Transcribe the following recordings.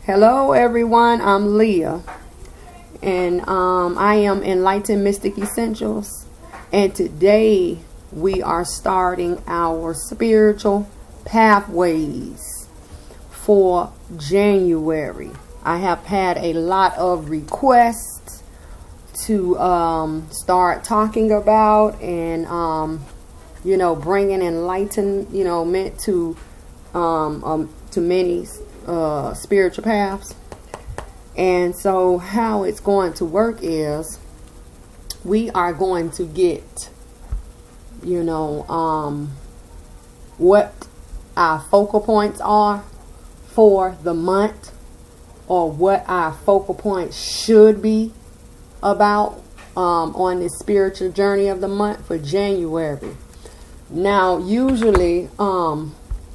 Hello everyone, I'm Leah, and I am Enlightened Mystic Essentials, and today we are starting our spiritual pathways for January. I have had a lot of requests to start talking about and bringing enlightenment to many spiritual paths. And so how it's going to work is we are going to get what our focal points are for the month, or what our focal points should be about on this spiritual journey of the month for January. Now usually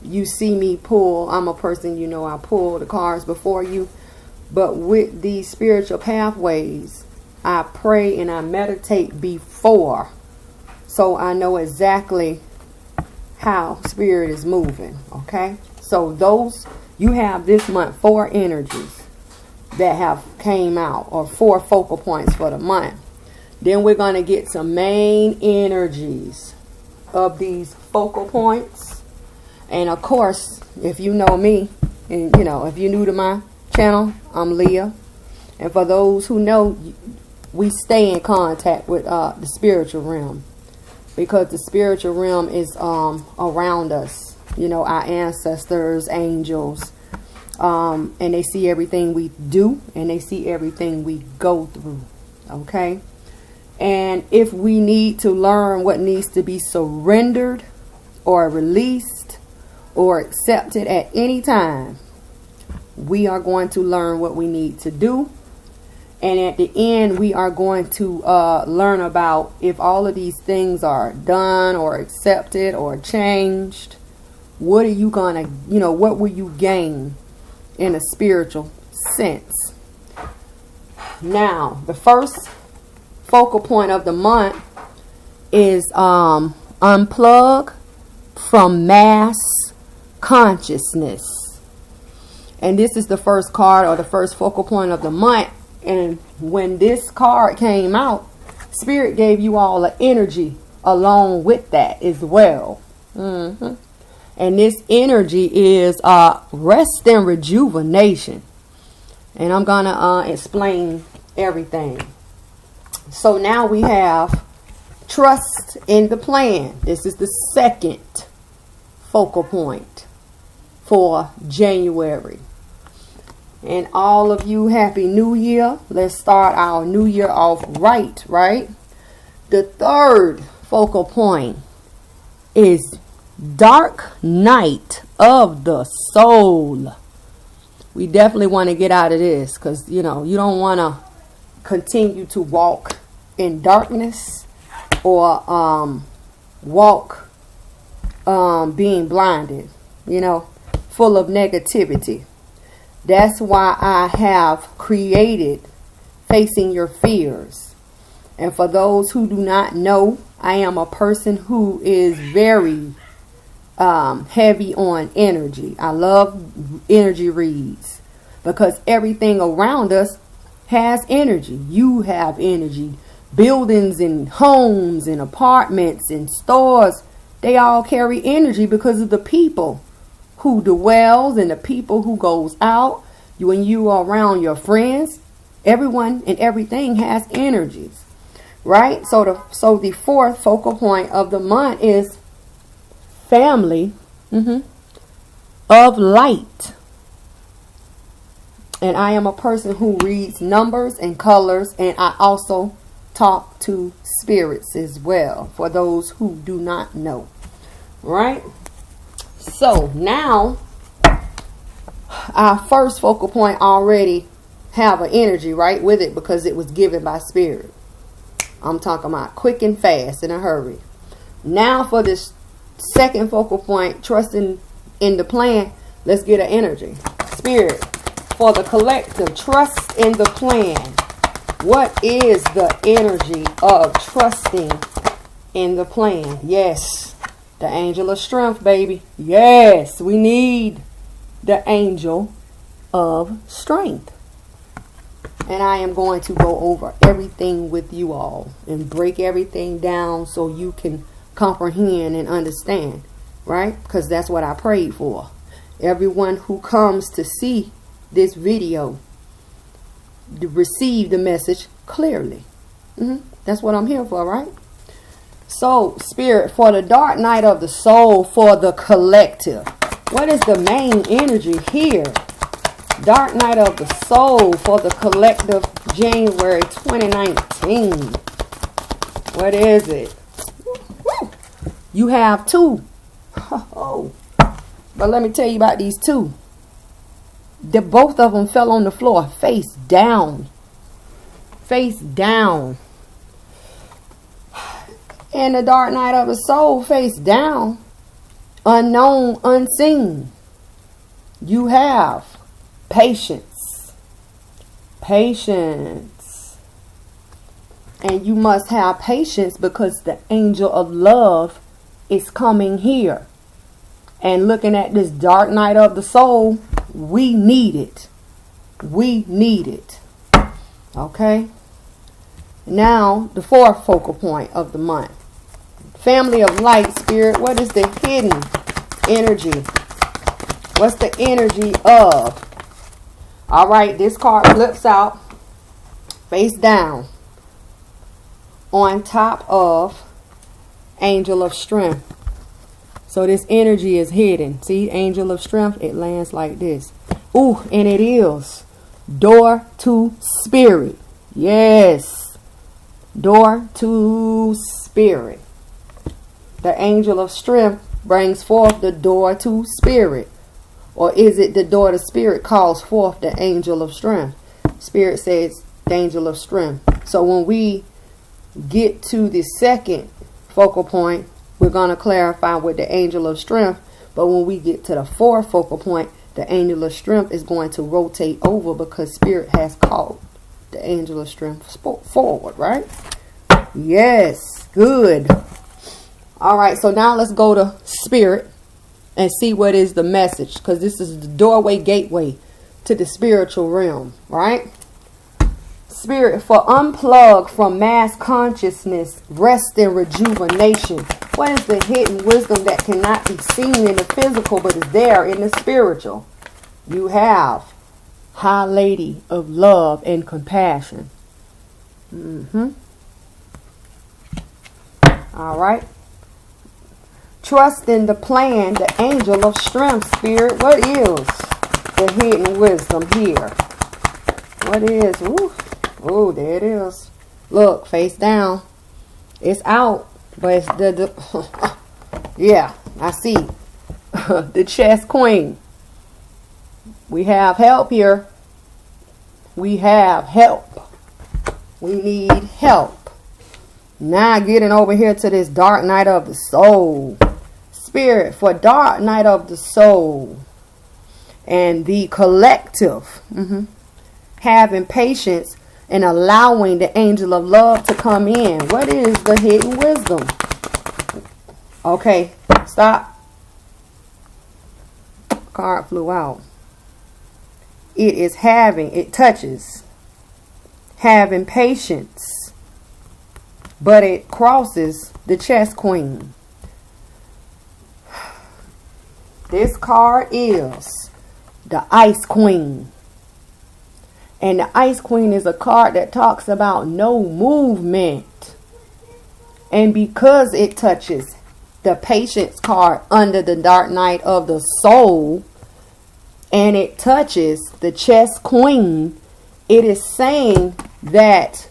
you see me pull. I'm a person, I pull the cards before you. But with these spiritual pathways, I pray and I meditate before, so I know exactly how spirit is moving. Okay? So you have this month 4 energies that have came out, or 4 focal points for the month. Then we're going to get some main energies of these focal points. And of course, if you know me, and if you're new to my channel, I'm Leah. And for those who know, we stay in contact with the spiritual realm, because the spiritual realm is around us. Our ancestors, angels, and they see everything we do, and they see everything we go through. Okay? And if we need to learn what needs to be surrendered or released or accepted at any time, we are going to learn what we need to do. And at the end, we are going to learn about if all of these things are done or accepted or changed. What are you going to, what will you gain in a spiritual sense? Now, the first focal point of the month is unplug from mass consciousness. And this is the first card, or the first focal point of the month. And when this card came out, Spirit gave you all the energy along with that as well. And this energy is rest and rejuvenation. And I'm going to explain everything. So now we have trust in the plan. This is the second focal point for January. And all of you, Happy New Year. Let's start our new year off right? The third focal point is dark night of the soul. We definitely want to get out of this, because you don't want to continue to walk in darkness, or walk being blinded, full of negativity. That's why I have created Facing Your Fears. And for those who do not know, I am a person who is very heavy on energy. I love energy reads, because everything around us has energy. You have energy. Buildings and homes and apartments and stores, they all carry energy because of the people who dwells and the people who goes out. When you are around your friends, everyone and everything has energies, right? So the fourth focal point of the month is family of light. And I am a person who reads numbers and colors, and I also talk to spirits as well, for those who do not know, right? So now our first focal point already have an energy right with it, because it was given by spirit. I'm talking about quick and fast, in a hurry. Now for this second focal point, trusting in the plan, let's get an energy. Spirit, for the collective, trust in the plan. What is the energy of trusting in the plan? Yes, the angel of strength, baby. Yes, we need the angel of strength. And I am going to go over everything with you all and break everything down so you can comprehend and understand, right? Because that's what I prayed for. Everyone who comes to see this video to receive the message clearly. That's what I'm here for, right? So, Spirit, for the dark night of the soul, for the collective. What is the main energy here? Dark night of the soul for the collective, January 2019. What is it? You have two. Oh. But let me tell you about these two. Both of them fell on the floor, face down. Face down. And the dark night of the soul, face down. Unknown, unseen. You have patience. Patience. And you must have patience because the angel of love is coming here. And looking at this dark night of the soul, we need it. We need it. Okay? Now, the fourth focal point of the month. Family of light, Spirit, what is the hidden energy? What's the energy of? All right, this card flips out face down on top of Angel of Strength. So this energy is hidden. See, Angel of Strength, it lands like this. Ooh, and it is door to spirit. Yes, door to spirit. The Angel of Strength brings forth the door to spirit. Or is it the door to spirit calls forth the Angel of Strength? Spirit says the Angel of Strength. So when we get to the second focal point, we're going to clarify with the Angel of Strength. But when we get to the fourth focal point, the Angel of Strength is going to rotate over because Spirit has called the Angel of Strength forward, right? Yes, good. All right, so now let's go to Spirit and see what is the message, because this is the doorway, gateway to the spiritual realm, right? Spirit, for unplug from mass consciousness, rest and rejuvenation. What is the hidden wisdom that cannot be seen in the physical but is there in the spiritual? You have High Lady of Love and Compassion. All right. Trust in the plan, the Angel of Strength, Spirit. What is the hidden wisdom here? What is? Ooh, there it is. Look, face down. It's out, but it's the yeah, I see. The chess queen. We have help here. We have help. We need help. Now getting over here to this dark night of the soul. Spirit, for dark night of the soul and the collective, having patience and allowing the Angel of Love to come in. What is the hidden wisdom? Okay, stop. Card flew out. It is it touches, having patience, but it crosses the chess queen. This card is the Ice Queen. And the Ice Queen is a card that talks about no movement. And because it touches the Patience card under the Dark Night of the Soul, and it touches the Chess Queen, it is saying that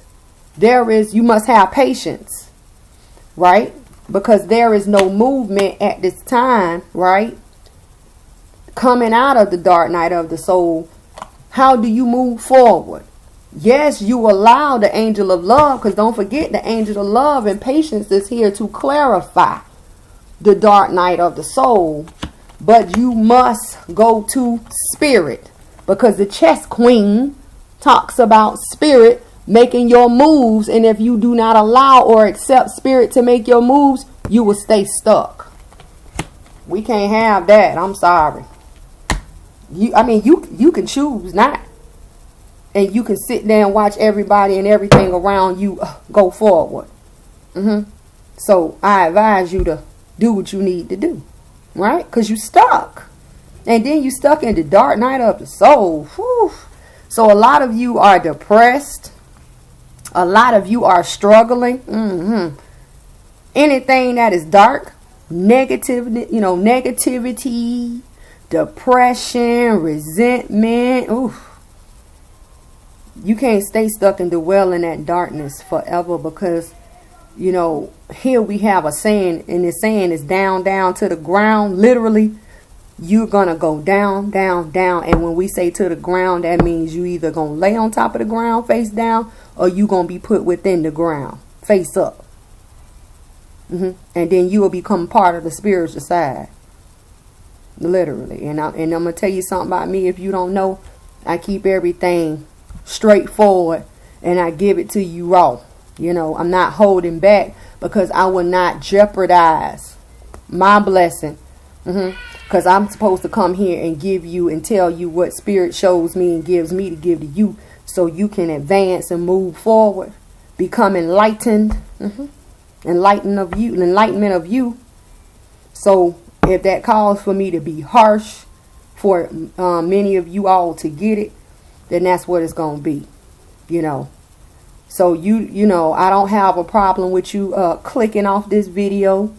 you must have patience, right? Because there is no movement at this time, right? Coming out of the dark night of the soul, how do you move forward? Yes, you allow the Angel of Love, because don't forget the Angel of Love and Patience is here to clarify the dark night of the soul. But you must go to Spirit, because the Chess Queen talks about Spirit making your moves, and if you do not allow or accept Spirit to make your moves, you will stay stuck. We can't have that. I'm sorry. You can choose not. And you can sit there and watch everybody and everything around you go forward. So I advise you to do what you need to do. Right? Because you stuck. And then you stuck in the dark night of the soul. Whew. So a lot of you are depressed. A lot of you are struggling. Anything that is dark, negativity, depression, resentment. Oof. You can't stay stuck and dwell in that darkness forever, because, here we have a saying, and the saying is down, down to the ground. Literally, you're going to go down, down, down. And when we say to the ground, that means you either going to lay on top of the ground face down, or you going to be put within the ground face up. And then you will become part of the spiritual side. Literally. And I'm going to tell you something about me. If you don't know, I keep everything straightforward and I give it to you raw. I'm not holding back, because I will not jeopardize my blessing. Because I'm supposed to come here and give you and tell you what spirit shows me and gives me to give to you, so you can advance and move forward, become enlightened. Enlightenment of you. So if that calls for me to be harsh for many of you all to get it, then that's what it's going to be. So I don't have a problem with you clicking off this video,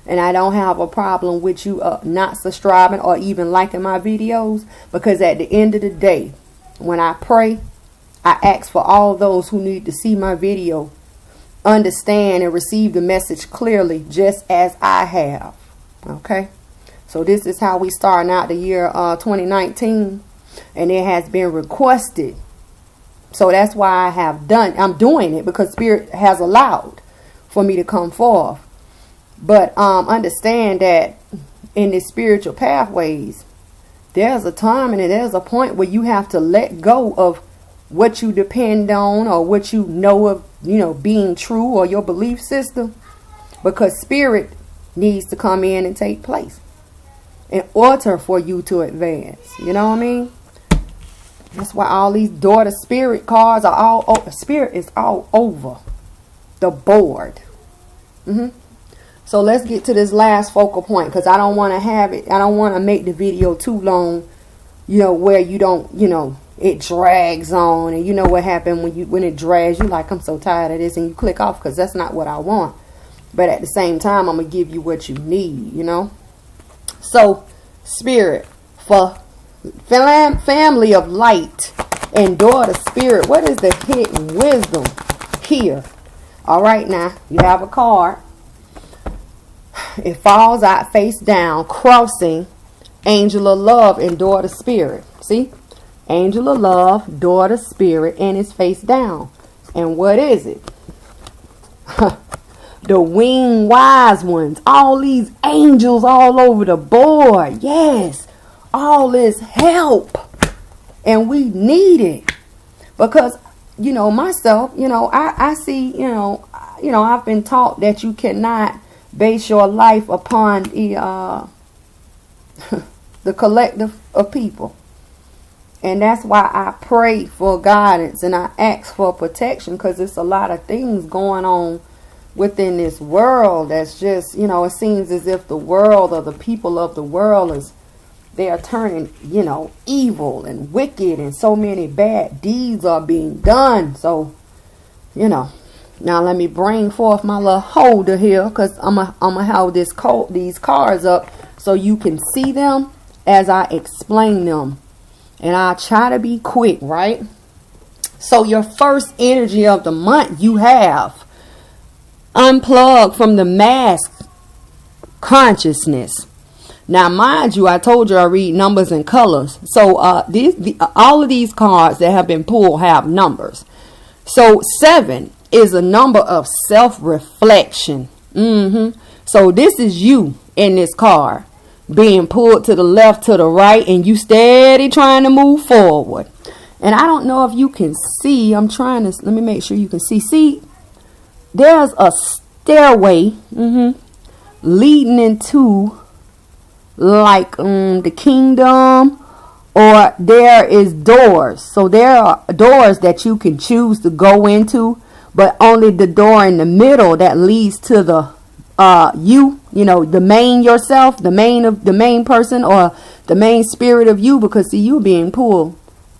and I don't have a problem with you not subscribing or even liking my videos, because at the end of the day, when I pray, I ask for all those who need to see my video understand and receive the message clearly, just as I have. Okay, so this is how we starting out the year 2019, and it has been requested. So that's why I'm doing it, because Spirit has allowed for me to come forth. But understand that in the spiritual pathways, there's a time and there's a point where you have to let go of what you depend on, or what you know of, being true, or your belief system, because Spirit needs to come in and take place in order for you to advance. You know what I mean? That's why all these daughter spirit cards are all over. Spirit is all over the board. So let's get to this last focal point, because I don't want to I don't want to make the video too long, where you don't, it drags on, and you know what happened when it drags, you like, I'm so tired of this, and you click off, because that's not what I want. But at the same time, I'm going to give you what you need, So, Spirit, for family of light and daughter spirit, what is the hidden wisdom here? All right, now, you have a card. It falls out face down, crossing angel of love and daughter spirit. See? Angel of love, daughter spirit, and it's face down. And what is it? The winged wise ones. All these angels all over the board. Yes. All this help. And we need it. Because, myself, I see, I've been taught that you cannot base your life upon the collective of people. And that's why I pray for guidance and I ask for protection, because there's a lot of things going on within this world that's just, it seems as if the world, or the people of the world, they are turning, evil and wicked, and so many bad deeds are being done. So, now let me bring forth my little holder here, because I'm gonna hold these cards up so you can see them as I explain them. And I'll try to be quick, right? So your first energy of the month, you have unplug from the mask consciousness. Now, mind you, I told you I read numbers and colors. So all of these cards that have been pulled have numbers. So 7 is a number of self-reflection. So this is you in this card, being pulled to the left, to the right, and you steady trying to move forward. And I don't know if you can see. I'm trying to, let me make sure you can see. See, there's a stairway leading into like the kingdom, or there is doors. So there are doors that you can choose to go into, but only the door in the middle that leads to the you know, the main yourself, the main person, or the main spirit of you, because see, you being pulled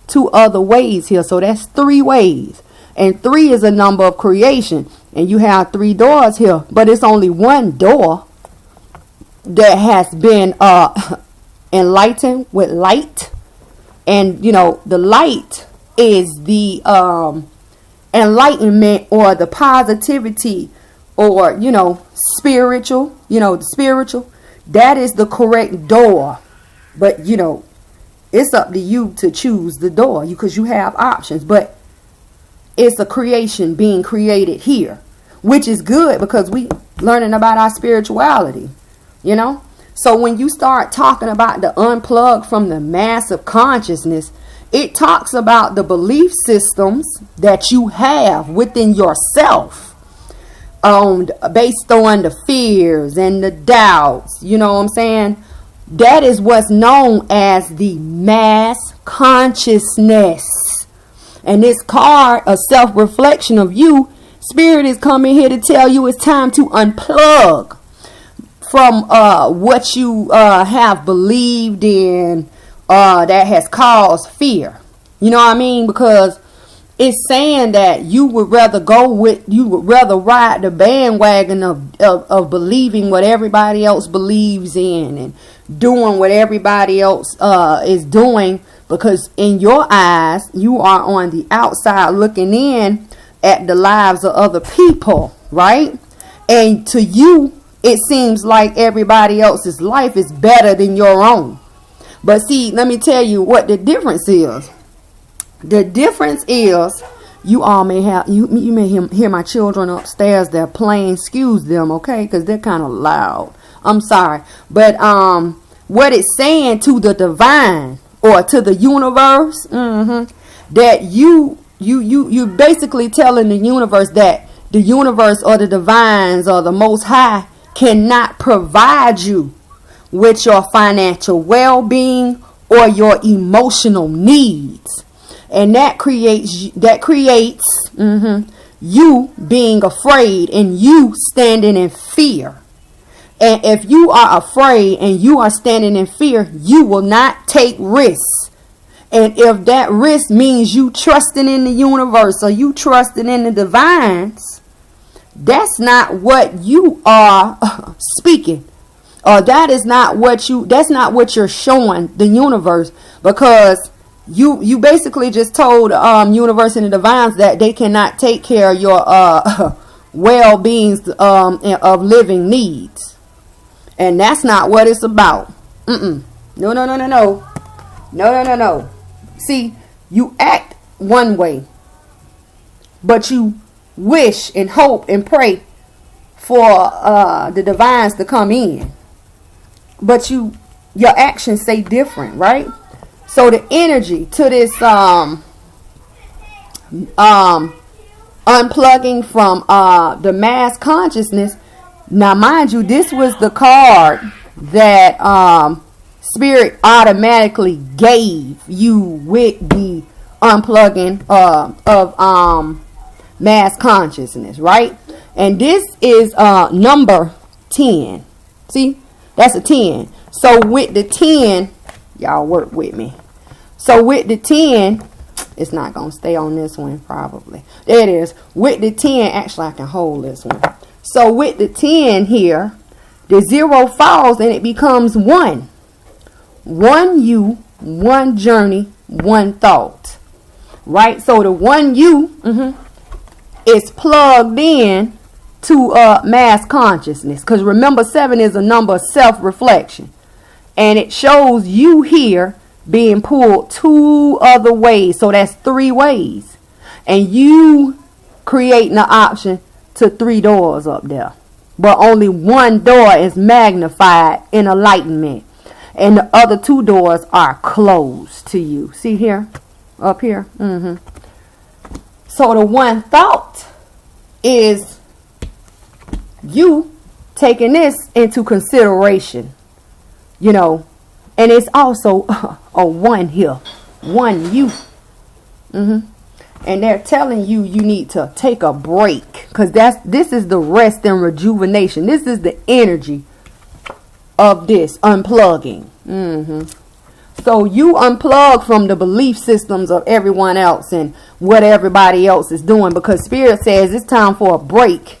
2 other ways here. So that's 3 ways, and 3 is a number of creation, and you have 3 doors here, but it's only 1 door that has been enlightened with light. And you know, the light is the enlightenment, or the positivity, or you know, spiritual, you know, the spiritual. That is the correct door. But you know, it's up to you to choose the door, because you have options. But it's a creation being created here, which is good, because we learning about our spirituality, you know. So when you start talking about the unplug from the massive consciousness, it talks about the belief systems that you have within yourself, based on the fears and the doubts, you know what I'm saying? That is what's known as the mass consciousness. And this card, a self-reflection of you, Spirit is coming here to tell you it's time to unplug from what you have believed in, that has caused fear. You know what I mean? Because it's saying that you would rather ride the bandwagon of believing what everybody else believes in, and doing what everybody else is doing, because in your eyes, you are on the outside looking in at the lives of other people, right? And to you, it seems like everybody else's life is better than your own. But see, let me tell you what the difference is. The difference is, you all may have, you may hear my children upstairs. They're playing. Excuse them, okay? Because they're kind of loud. I'm sorry. But what it's saying to the divine, or to the universe, that you basically telling the universe that the universe, or the divines, or the Most High cannot provide you with your financial well-being or your emotional needs. And that creates you being afraid, and you standing in fear. And if you are afraid and you are standing in fear, you will not take risks. And if that risk means you trusting in the universe, or you trusting in the divines, that's not what you are speaking. Or that's not what you're showing the universe, because you basically just told universe and the divines that they cannot take care of your well-beings of living needs. And that's not what it's about. No. See, you act one way, but you wish and hope and pray for the divines to come in. But your actions say different, right? So the energy to this unplugging from the mass consciousness. Now, mind you, this was the card that Spirit automatically gave you with the unplugging of mass consciousness, right? And this is number 10. See, that's a 10. So with the 10, y'all work with me. So with the 10, it's not going to stay on this one probably. There it is. With the 10, actually I can hold this one. So with the 10 here, the 0 falls and it becomes 1. 1 you, 1 journey, 1 thought. Right? So the 1 you is plugged in to mass consciousness. Because remember, 7 is a number of self-reflection. And it shows you here being pulled 2 other ways. So that's 3 ways. And you creating the option to 3 doors up there. But only 1 door is magnified in enlightenment. And the other 2 doors are closed to you. See here? Up here? So the 1 thought is you taking this into consideration. You know, And it's also a one here. One you. And they're telling you need to take a break. Because this is the rest and rejuvenation. This is the energy of this unplugging. So you unplug from the belief systems of everyone else and what everybody else is doing. Because Spirit says it's time for a break.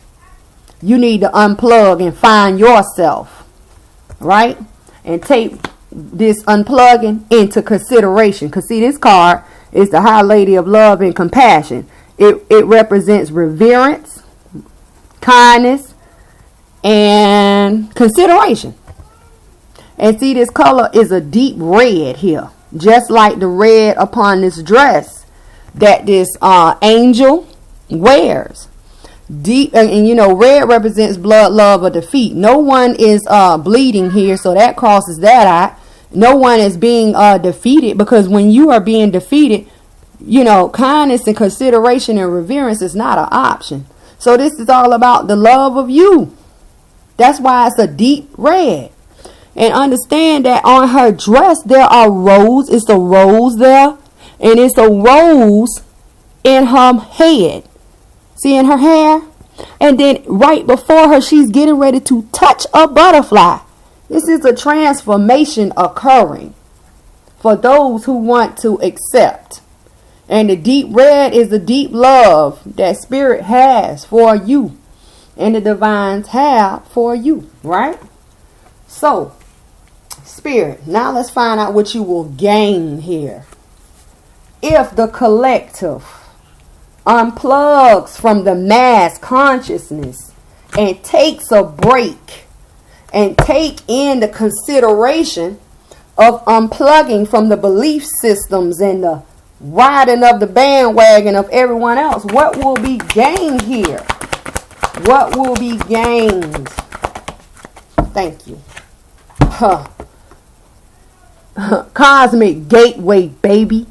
You need to unplug and find yourself. Right? And take this unplugging into consideration. Because see, this card is the High Lady of Love and Compassion. It represents reverence, kindness, and consideration. And see, this color is a deep red here, just like the red upon this dress that this angel wears. Deep, and you know, red represents blood, love, or defeat. No one is bleeding here, so that crosses that out. No one is being defeated, because when you are being defeated, you know, kindness and consideration and reverence is not an option. So this is all about the love of you. That's why it's a deep red. And understand that on her dress there are roses. It's a rose there, and it's a rose in her head. See, in her hair. And then right before her, she's getting ready to touch a butterfly. This is a transformation occurring for those who want to accept. And the deep red is the deep love that Spirit has for you and the divines have for you, right? So, Spirit, now let's find out what you will gain here. If the collective unplugs from the mass consciousness and takes a break and take in the consideration of unplugging from the belief systems and the riding of the bandwagon of everyone else, what will be gained here? What will be gained? Thank you. Cosmic gateway, baby.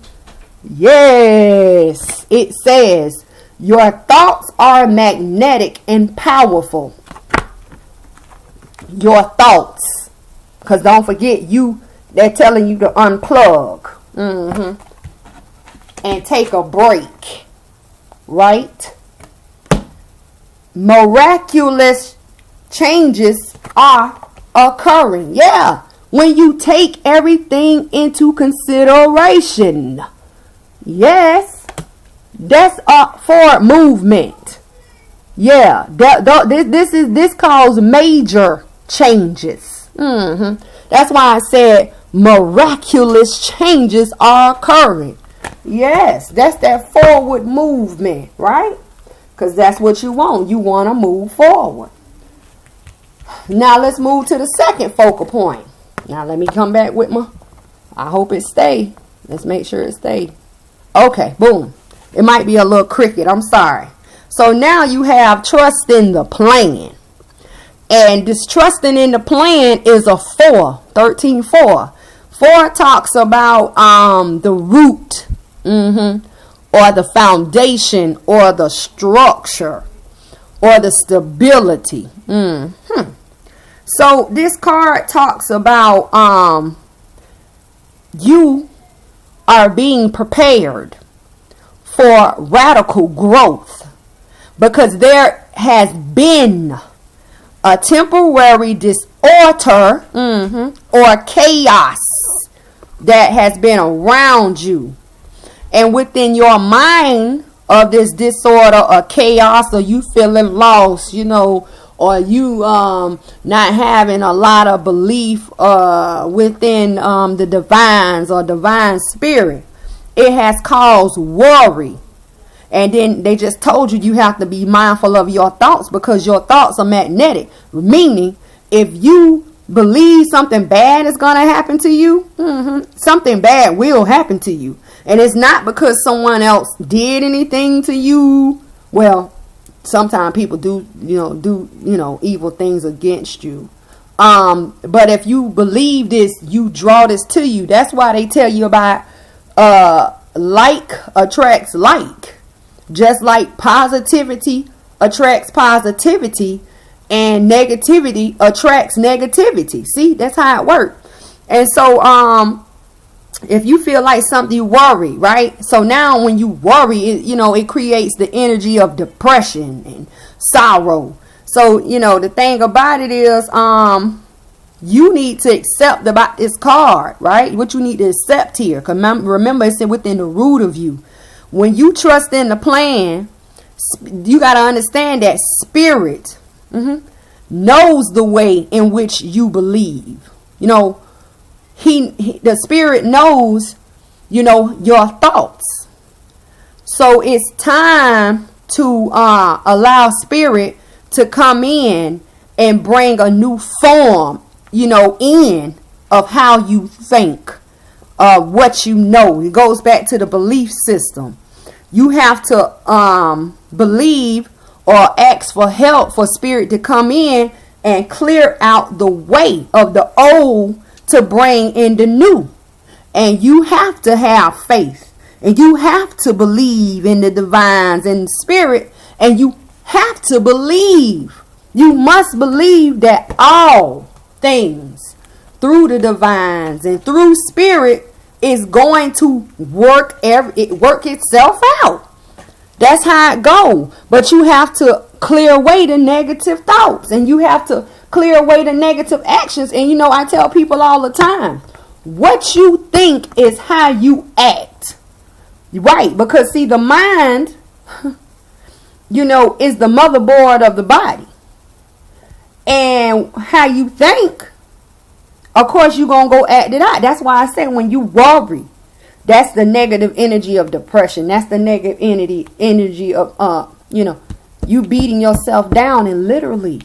Yes, it says your thoughts are magnetic and powerful. Your thoughts, because don't forget, they're telling you to unplug and take a break, right? Miraculous changes are occurring. Yeah, when you take everything into consideration. Yes, that's a forward movement. Yeah, this calls major changes. That's why I said miraculous changes are occurring. Yes, that's that forward movement, right? Because that's what you want. You want to move forward. Now let's move to the second focal point. Now let me come back with I hope it stay. Let's make sure it stay. Okay, boom. It might be a little cricket. I'm sorry. So now you have trust in the plan. And this trusting in the plan is a 4. 13-4. 4 talks about the root. Or the foundation. Or the structure. Or the stability. So this card talks about you are being prepared for radical growth, because there has been a temporary disorder or chaos that has been around you, and within your mind of this disorder or chaos, or you feeling lost, you know, or you not having a lot of belief within the divines or divine spirit, it has caused worry. And then they just told you have to be mindful of your thoughts, because your thoughts are magnetic. Meaning, if you believe something bad is going to happen to you, something bad will happen to you. And it's not because someone else did anything to you. Well, sometimes people do evil things against you. But if you believe this, you draw this to you. That's why they tell you about like attracts like. Just like positivity attracts positivity, and negativity attracts negativity. See, that's how it works. And so, if you feel like something, you worry, right? So now when you worry, it creates the energy of depression and sorrow. So, the thing about it is, you need to accept about this card, right? What you need to accept here. Because remember, it's within the root of you. When you trust in the plan, you got to understand that spirit knows the way in which you believe. The spirit knows, your thoughts. So it's time to allow spirit to come in and bring a new form, in of how you think, what you know. It goes back to the belief system. You have to believe or ask for help for spirit to come in and clear out the way of the old to bring in the new. And you have to have faith, and you have to believe in the divines and spirit, and you have to believe. You must believe that all things through the divines and through spirit is going to work itself out. That's how it goes. But you have to clear away the negative thoughts, and you have to clear away the negative actions. And I tell people all the time, what you think is how you act. Right? Because see, the mind, is the motherboard of the body. And how you think, of course, you're going to go act it out. That's why I say when you worry, that's the negative energy of depression. That's the negative energy of, you beating yourself down, and literally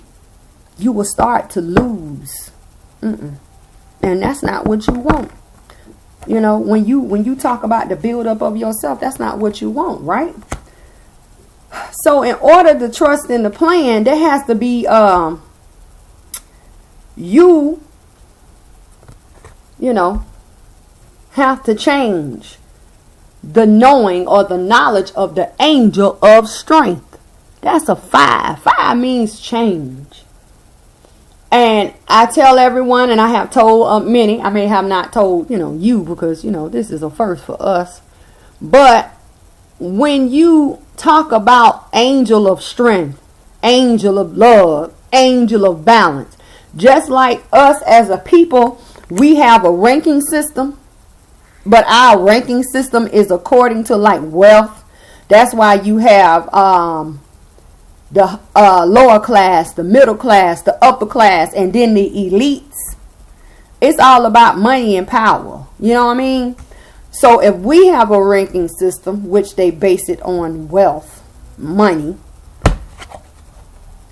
you will start to lose. And that's not what you want. When you talk about the buildup of yourself, that's not what you want, right? So in order to trust in the plan, there has to be, you have to change the knowing or the knowledge of the angel of strength. That's a 5. 5 means change. And I tell everyone, and I have told many, I may have not told, you, because, this is a first for us. But when you talk about angel of strength, angel of love, angel of balance, just like us as a people, we have a ranking system, but our ranking system is according to like wealth. That's why you have the lower class, the middle class, the upper class, and then the elites. It's all about money and power. You know what I mean? So if we have a ranking system, which they base it on wealth, money,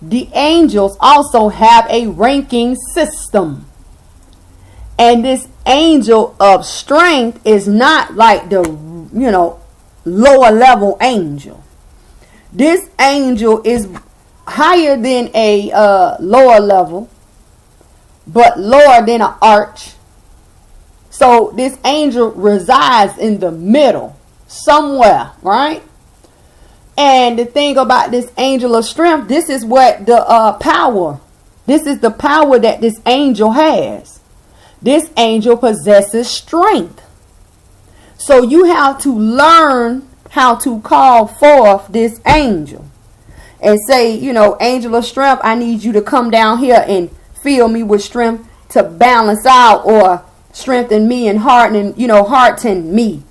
the angels also have a ranking system. And this angel of strength is not like the, lower level angel. This angel is higher than a lower level, but lower than an arch. So this angel resides in the middle somewhere, right? And the thing about this angel of strength, this is what the power, this is the power that this angel has. This angel possesses strength. So you have to learn how to call forth this angel and say, angel of strength, I need you to come down here and fill me with strength to balance out, or strengthen me and hearten me.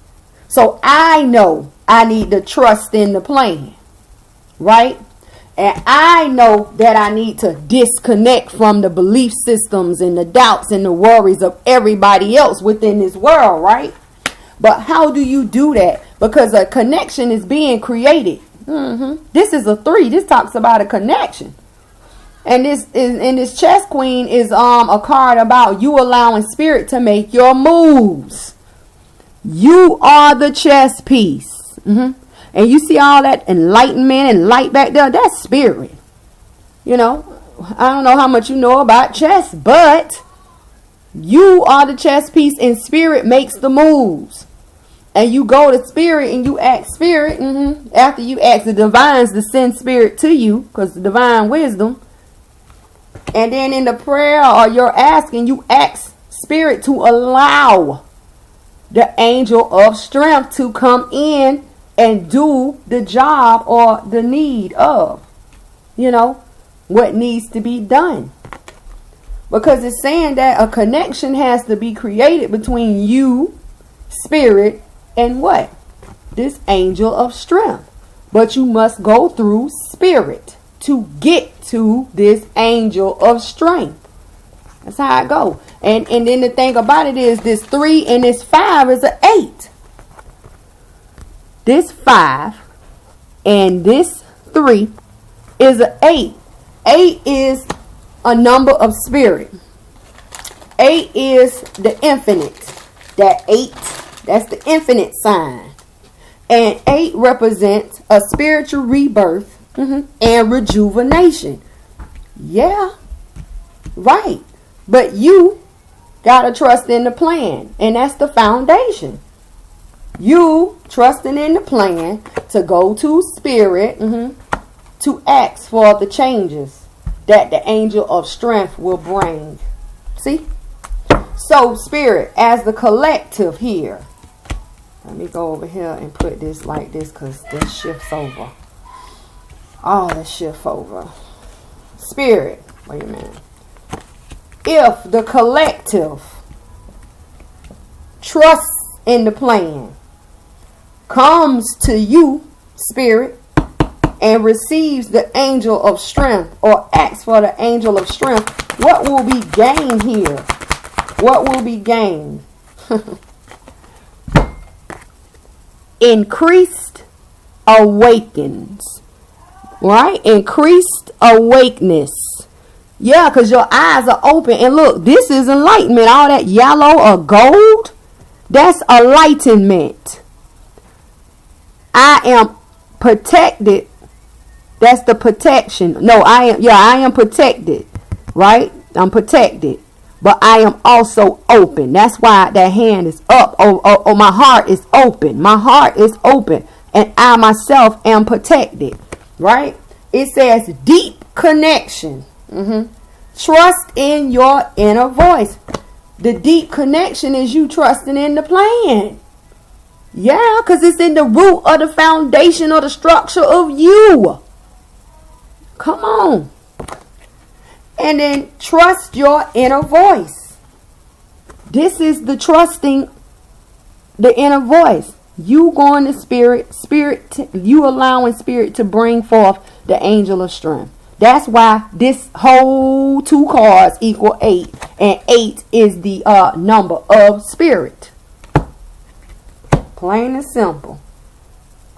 So I know I need to trust in the plan, right? And I know that I need to disconnect from the belief systems and the doubts and the worries of everybody else within this world, right? But how do you do that? Because a connection is being created. This is a 3. This talks about a connection. And this chess queen is a card about you allowing spirit to make your moves. You are the chess piece. And you see all that enlightenment and light back there? That's spirit. I don't know how much you know about chess, but you are the chess piece, and spirit makes the moves. And you go to spirit and you ask spirit. After you ask the divines to send spirit to you, because the divine wisdom. And then in the prayer or you're asking, you ask Spirit, to allow the angel of strength to come in and do the job or the need of, what needs to be done. Because it's saying that a connection has to be created between you, spirit, and what? This angel of strength. But you must go through spirit to get to this angel of strength. That's how it go. And then the thing about it is this 3 and this 5 is an 8. This 5 and this 3 is an 8. 8 is a number of spirit. 8 is the infinite. That 8, that's the infinite sign. And 8 represents a spiritual rebirth and rejuvenation. Yeah, right. But you gotta trust in the plan. And that's the foundation. You trusting in the plan to go to spirit to ask for the changes that the angel of strength will bring. See? So spirit as the collective here. Let me go over here and put this like this because this shifts over. Oh, this shift over. Spirit. Wait a minute. If the collective trusts in the plan, comes to you, spirit, and receives the angel of strength or asks for the angel of strength, what will be gained here? What will be gained? Increased awakens. Right? Increased awakeness. Yeah, because your eyes are open. And look, this is enlightenment. All that yellow or gold, that's enlightenment. I am protected. That's the protection. No, I am protected. Right? I'm protected. But I am also open. That's why that hand is up. Oh, my heart is open. My heart is open. And I myself am protected. Right? It says deep connection. Trust in your inner voice. The deep connection is you trusting in the plan. Yeah, because it's in the root of the foundation of the structure of you. Come on. And then trust your inner voice. This is the trusting the inner voice. You going to spirit, you allowing spirit to bring forth the angel of strength. That's why this whole 2 cards equal 8. And 8 is the number of spirit. Plain and simple.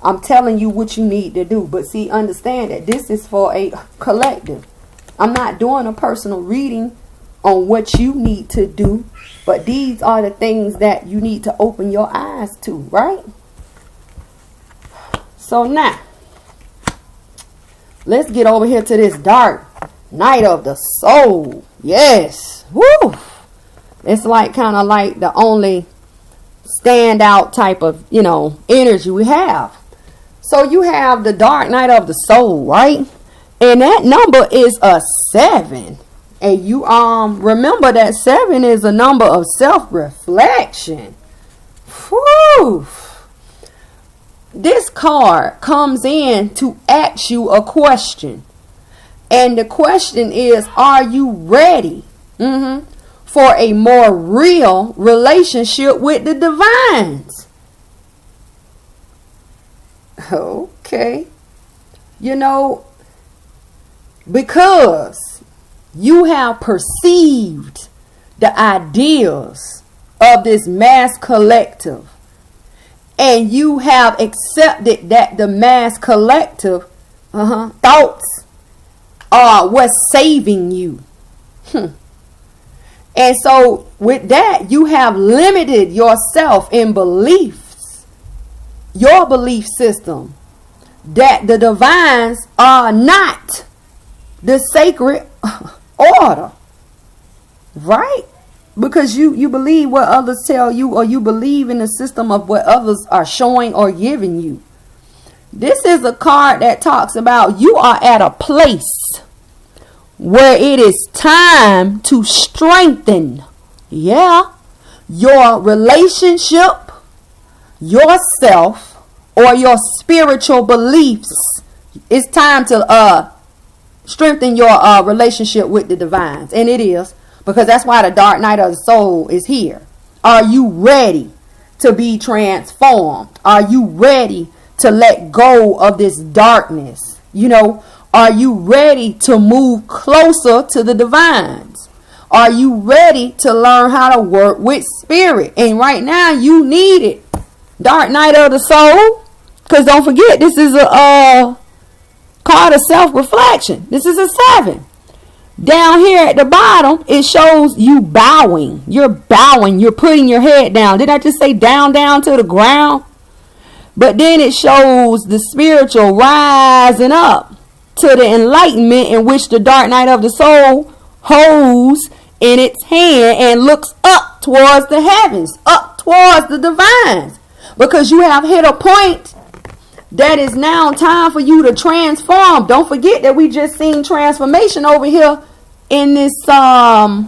I'm telling you what you need to do. But see, understand that this is for a collective. I'm not doing a personal reading on what you need to do. But these are the things that you need to open your eyes to, right? So now, let's get over here to this dark night of the soul. Yes. Woo. It's like kind of like the only standout type of, energy we have. So you have the dark night of the soul, right? And that number is a 7. And you remember that 7 is a number of self-reflection. Whew. This card comes in to ask you a question. And the question is, are you ready for a more real relationship with the divines? Okay. Because you have perceived the ideas of this mass collective. And you have accepted that the mass collective thoughts are what's saving you. And so with that, you have limited yourself in beliefs, your belief system, that the divines are not the sacred order. Right? Because you believe what others tell you, or you believe in the system of what others are showing or giving you. This is a card that talks about you are at a place where it is time to strengthen Yeah. Your relationship, yourself, or your spiritual beliefs. It's time to strengthen your relationship with the divines. And it is. Because that's why the dark night of the soul is here. Are you ready to be transformed? Are you ready to let go of this darkness? You know, are you ready to move closer to the divines? Are you ready to learn how to work with spirit? And right now you need it. Dark night of the soul. Because don't forget, this is a card of self-reflection. This is a 7. Down here at the bottom, it shows you bowing. You're bowing. You're putting your head down. Did I just say down to the ground? But then it shows the spiritual rising up to the enlightenment in which the dark night of the soul holds in its hand and looks up towards the heavens, up towards the divines. Because you have hit a point that is now time for you to transform. Don't forget that we just seen transformation over here in this High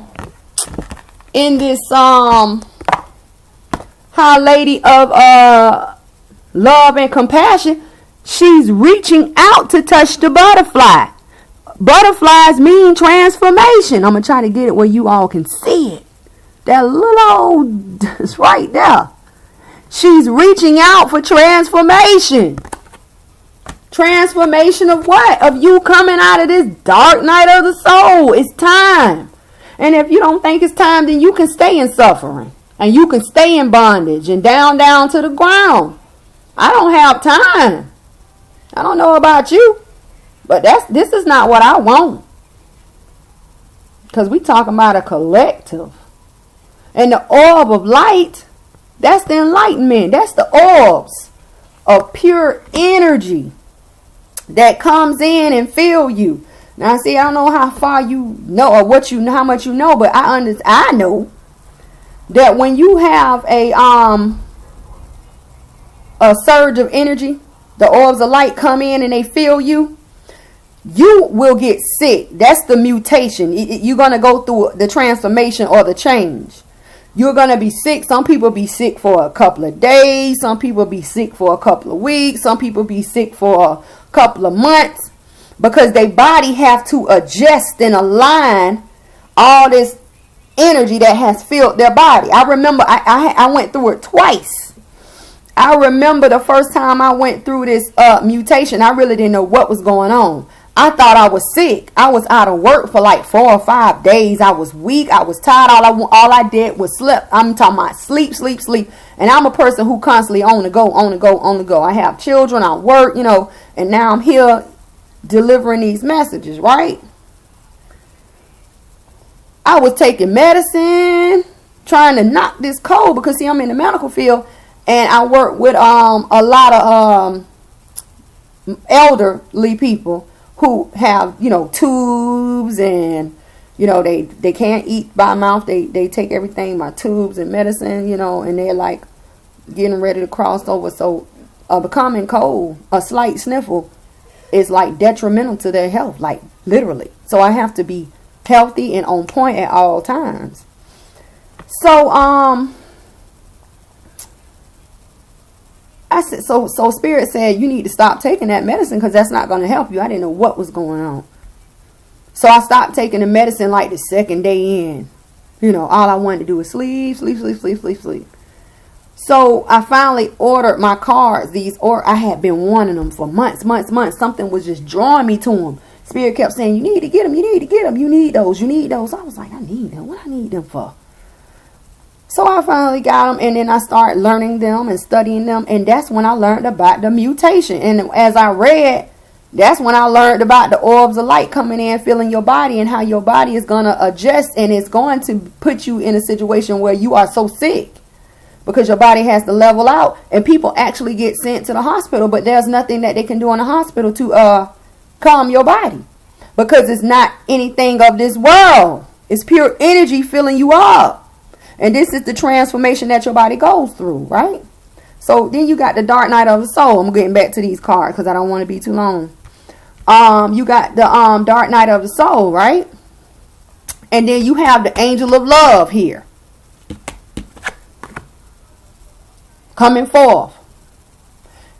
Lady of love and compassion. She's reaching out to touch the butterfly. Butterflies mean transformation. I'm gonna try to get it where you all can see it. That little it's right there. She's reaching out for transformation. Transformation of what? Of you coming out of this dark night of the soul. It's time. And if you don't think it's time, then you can stay in suffering. And you can stay in bondage and down to the ground. I don't have time. I don't know about you. But this is not what I want. Because we talking about a collective. And the orb of light, that's the enlightenment. That's the orbs of pure energy that comes in and fill you. Now, see, I don't know how far you know or what you know, how much you know, but I know that when you have a surge of energy, the orbs of light come in and they fill you, you will get sick. That's the mutation. You're going to go through the transformation or the change. You're going to be sick. Some people be sick for a couple of days. Some people be sick for a couple of weeks. Some people be sick for a couple of months because their body have to adjust and align all this energy that has filled their body. I remember I went through it twice. I remember the first time I went through this mutation, I really didn't know what was going on. I thought I was sick. I was out of work for like 4 or 5 days. I was weak. I was tired. All I did was sleep. I'm talking about sleep. And I'm a person who constantly on the go. I have children. I work, and now I'm here delivering these messages, right? I was taking medicine, trying to knock this cold because, see, I'm in the medical field and I work with a lot of elderly people who have, tubes and, they can't eat by mouth. They take everything by tubes and medicine, and they're like getting ready to cross over. So a common cold, a slight sniffle is like detrimental to their health, like literally. So I have to be healthy and on point at all times. So, I said, so Spirit said, you need to stop taking that medicine because that's not going to help you. I didn't know what was going on. So I stopped taking the medicine like the second day in. All I wanted to do was sleep. So I finally ordered my cards. I had been wanting them for months. Something was just drawing me to them. Spirit kept saying, you need to get them. You need those. I was like, I need them. What I need them for? So I finally got them, and then I started learning them and studying them, and that's when I learned about the mutation. And as I read, that's when I learned about the orbs of light coming in, filling your body, and how your body is going to adjust, and it's going to put you in a situation where you are so sick because your body has to level out, and people actually get sent to the hospital, but there's nothing that they can do in the hospital to calm your body because it's not anything of this world. It's pure energy filling you up. And this is the transformation that your body goes through, right? So then you got the dark night of the soul. I'm getting back to these cards because I don't want to be too long. You got the dark night of the soul, right? And then you have the angel of love here. coming forth.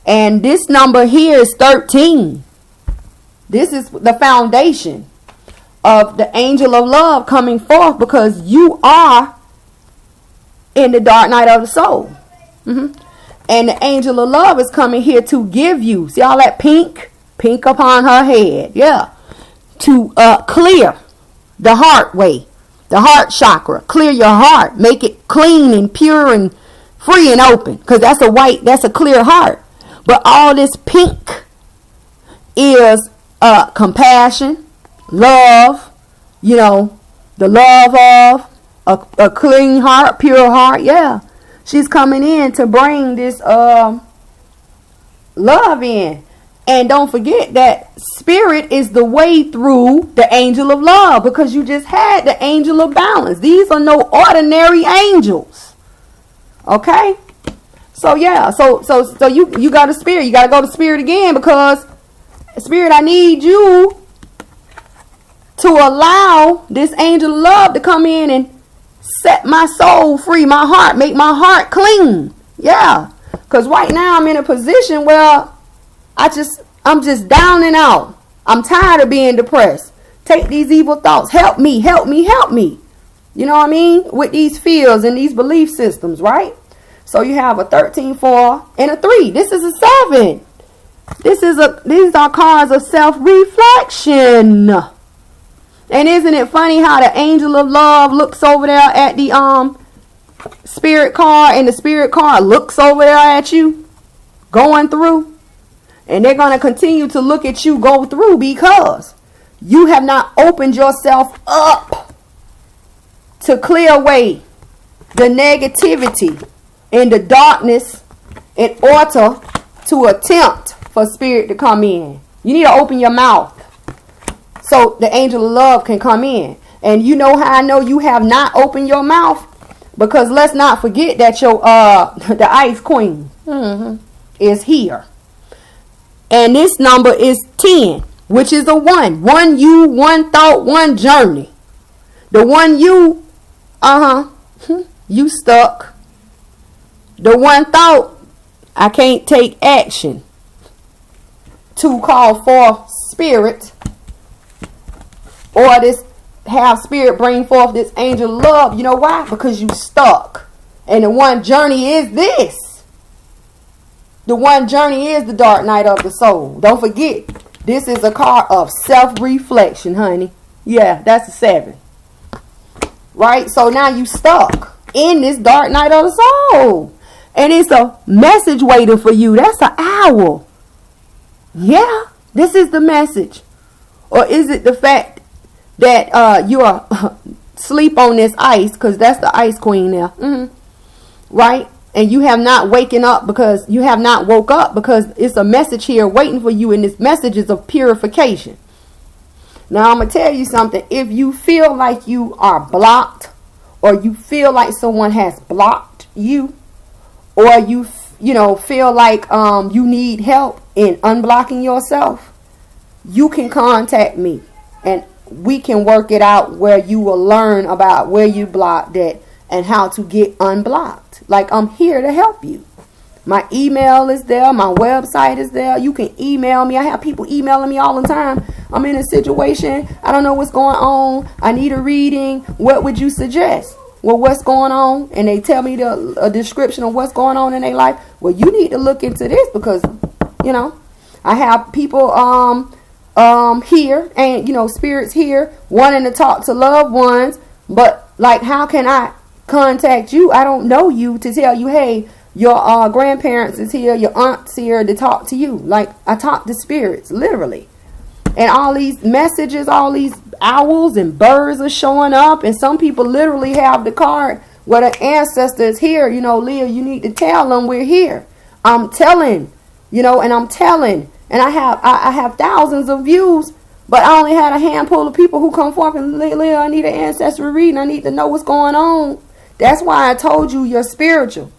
And this number here is 13. This is the foundation of the angel of love coming forth, because you are in the dark night of the soul. And the angel of love is coming here to give you, see all that pink upon her head, yeah, to clear the heart way, the heart chakra, clear your heart, make it clean and pure and free and open, because that's a clear heart. But all this pink is compassion, love, the love of a clean heart, pure heart, yeah. She's coming in to bring this love in. And don't forget that spirit is the way through the angel of love, because you just had the angel of balance. These are no ordinary angels. Okay? So yeah, so you got a spirit. You got to go to spirit again, because spirit, I need you to allow this angel of love to come in and set my soul free, my heart, make my heart clean. Yeah. Because right now I'm in a position where I'm just down and out. I'm tired of being depressed. Take these evil thoughts. Help me, help me, help me. You know what I mean? With these fears and these belief systems, right? So you have a 13, 4, and a 3. This is a 7. These are cards of self-reflection. And isn't it funny how the angel of love looks over there at the spirit card, and the spirit card looks over there at you going through? And they're going to continue to look at you go through, because you have not opened yourself up to clear away the negativity and the darkness in order to attempt for spirit to come in. You need to open your mouth so the angel of love can come in. And you know how I know you have not opened your mouth? Because let's not forget that your the ice queen is here. And this number is 10, which is a 1. One you, one thought, one journey. The one you, you stuck. The one thought, I can't take action to call for spirit, or this have spirit bring forth this angel of love. You know why? Because you stuck. And the one journey is this. The one journey is the dark night of the soul. Don't forget, this is a card of self-reflection, honey. Yeah, that's a 7. Right? So now you stuck in this dark night of the soul. And it's a message waiting for you. That's an owl. Yeah, this is the message. Or is it the fact that you are sleep on this ice, because that's the ice queen there. Right? And you have not waken up, because you have not woke up, because it's a message here waiting for you, and this message is of purification. Now I'm going to tell you something. If you feel like you are blocked, or you feel like someone has blocked you, or you feel like you need help in unblocking yourself, you can contact me, and we can work it out, where you will learn about where you blocked it and how to get unblocked. Like, I'm here to help you. My email is there. My website is there. You can email me. I have people emailing me all the time. I'm in a situation. I don't know what's going on. I need a reading. What would you suggest? Well, what's going on? And they tell me a description of what's going on in their life. Well, you need to look into this, because, I have people here, and, spirits here wanting to talk to loved ones. But, like, how can I contact you? I don't know you to tell you, hey, your grandparents is here, your aunt's here to talk to you. Like, I talk to spirits, literally. And all these messages, all these owls and birds are showing up. And some people literally have the card where the ancestor is here. Leah, you need to tell them we're here. I'm telling, and I'm telling. And I have thousands of views, but I only had a handful of people who come forth and, Leah, I need an ancestry reading. I need to know what's going on. That's why I told you your spiritual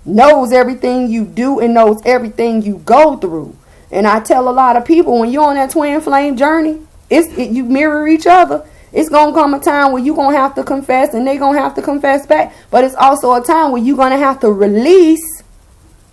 knows everything you do and knows everything you go through. And I tell a lot of people, when you're on that twin flame journey, you mirror each other. It's going to come a time where you're going to have to confess, and they're going to have to confess back. But it's also a time where you're going to have to release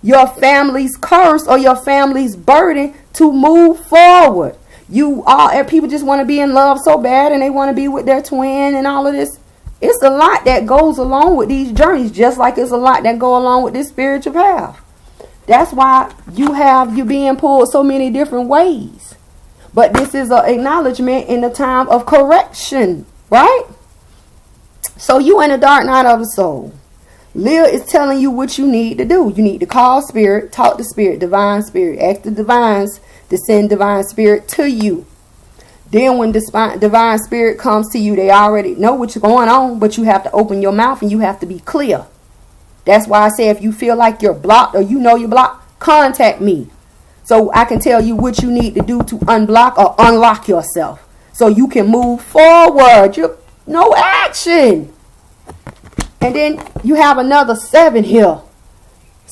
your family's curse or your family's burden to move forward. People just want to be in love so bad, and they want to be with their twin and all of this. It's a lot that goes along with these journeys, just like it's a lot that go along with this spiritual path. That's why you being pulled so many different ways. But this is an acknowledgement in the time of correction, right? So you in the dark night of the soul. Leah is telling you what you need to do. You need to call spirit, talk to spirit, divine spirit, ask the divines to send divine spirit to you. Then when divine spirit comes to you, they already know what's going on, but you have to open your mouth and you have to be clear. That's why I say if you feel like you're blocked or you know you're blocked, contact me. So I can tell you what you need to do to unblock or unlock yourself so you can move forward. No action. And then you have another 7 here.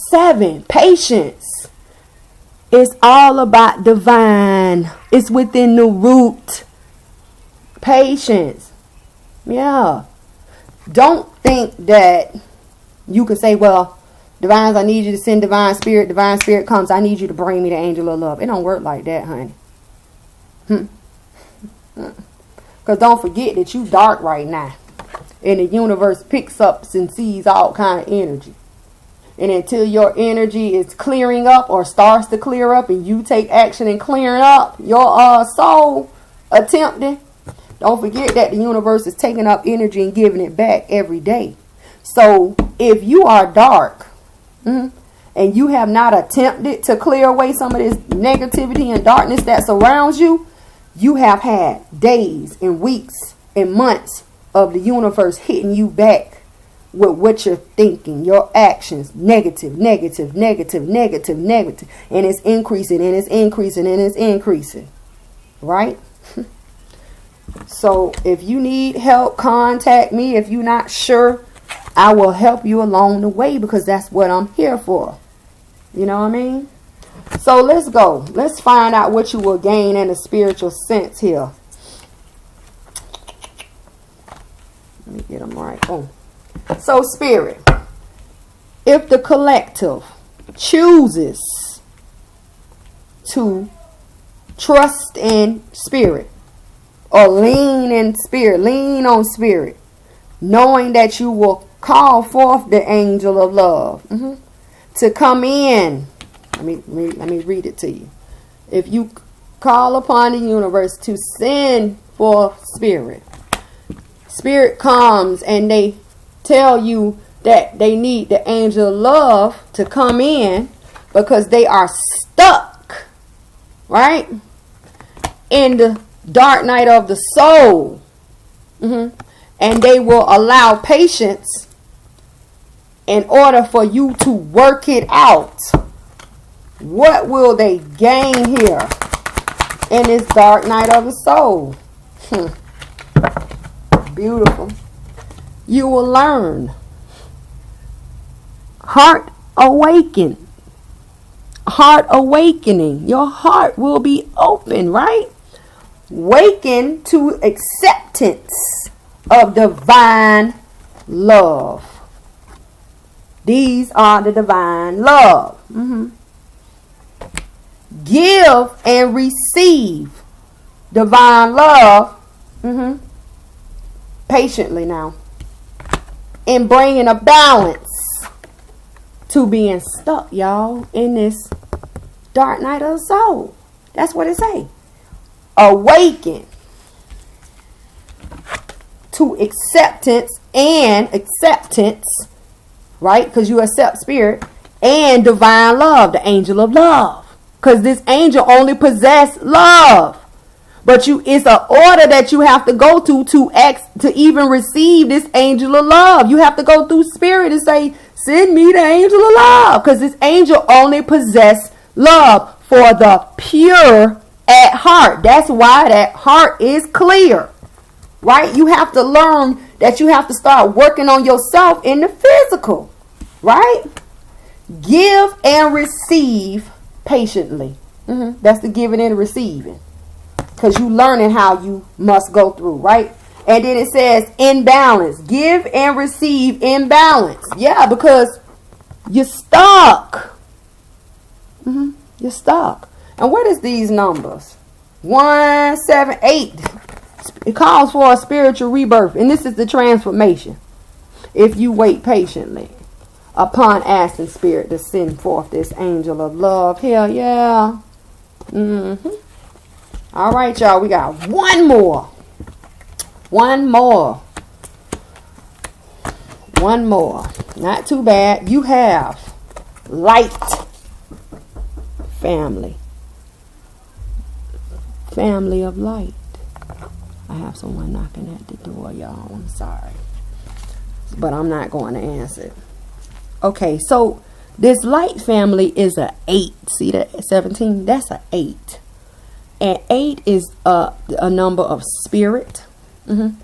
7, patience. It's all about divine. It's within the root. Patience. Yeah. Don't think that you can say, well, divines, I need you to send divine spirit. Divine spirit comes. I need you to bring me the angel of love. It don't work like that, honey. Because don't forget that you dark right now. And the universe picks up and sees all kind of energy. And until your energy is clearing up or starts to clear up and you take action in clearing up your soul attempting, don't forget that the universe is taking up energy and giving it back every day. So if you are dark and you have not attempted to clear away some of this negativity and darkness that surrounds you, you have had days and weeks and months of the universe hitting you back with what you're thinking, your actions, negative, negative, negative, negative, negative, and it's increasing and it's increasing and it's increasing, right? So if you need help, contact me. If you're not sure, I will help you along the way because that's what I'm here for. You know what I mean? So let's go. Let's find out what you will gain in a spiritual sense here. Let me get them right. Oh. So spirit, if the collective chooses to trust in spirit or lean in spirit, lean on spirit, knowing that you will call forth the angel of love to come in. Let me read it to you. If you call upon the universe to send forth spirit, spirit comes and they tell you that they need the angel of love to come in because they are stuck, right, in the dark night of the soul. And they will allow patience in order for you to work it out. What will they gain here in this dark night of the soul? Beautiful. You will learn. Heart awakening. Your heart will be open, right? Waken to acceptance of divine love. These are the divine love. Give and receive divine love patiently now. And bringing a balance to being stuck, y'all, in this dark night of the soul. That's what it say. Awaken to acceptance, right? Because you accept spirit and divine love, the angel of love. Because this angel only possesses love. But it's an order that you have to go to even receive this angel of love. You have to go through spirit and say, send me the angel of love. Because this angel only possesses love for the pure at heart. That's why that heart is clear. Right? You have to learn that you have to start working on yourself in the physical. Right? Give and receive patiently. That's the giving and receiving. Because you learning how you must go through, right? And then it says in balance. Give and receive in balance. Yeah, because you're stuck. You're stuck. And what is these numbers? 178. It calls for a spiritual rebirth. And this is the transformation. If you wait patiently upon asking Spirit to send forth this angel of love. Hell yeah. All right, y'all. We got one more. One more. Not too bad. You have light family. Family of light. I have someone knocking at the door, y'all. I'm sorry. But I'm not going to answer it. Okay, so this light family is a 8. See that 17? That's a 8. And 8 is a number of spirit. And